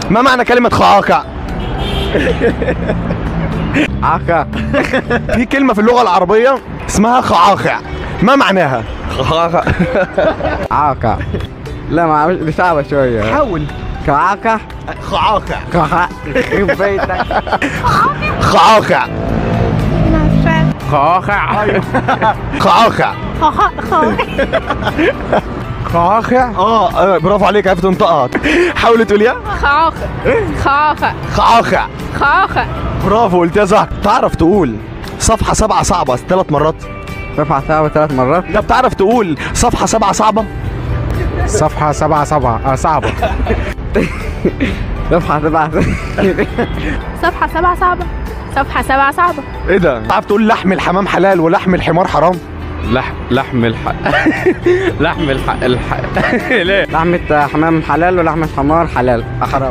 ما معنى كلمة خعاقع؟ عاقع. في كلمة في اللغة العربية اسمها خعاقع، ما معناها؟ خعاقع. عاقع. لا ما عارف، دي صعبة شوية. حاول. خعاقع. خعاقع. خعاقع. يخرب بيتك. خعاقع. خعاقع. خعاقع. خعاقع. برافو عليك، عرفت تنطقها. حاول تقوليها. خعاقع. خعاقع. خعاقع. خعاقع. برافو، قلتيها صح. تعرف تقول صفحة 7 صعبة 3 مرات؟ صفحة صعبة 3 مرات. لا، بتعرف تقول صفحة 7 صعبة؟ صفحة 7 صعبة. صفحة 7. صفحة 7 صعبة. صفحة 7 صعبة. ايه ده؟ تعرف تقول لحم الحمام حلال ولحم الحمار حرام؟ لحم ليه؟ لحمة حمام حلال ولحمة حمار حلال. حرام.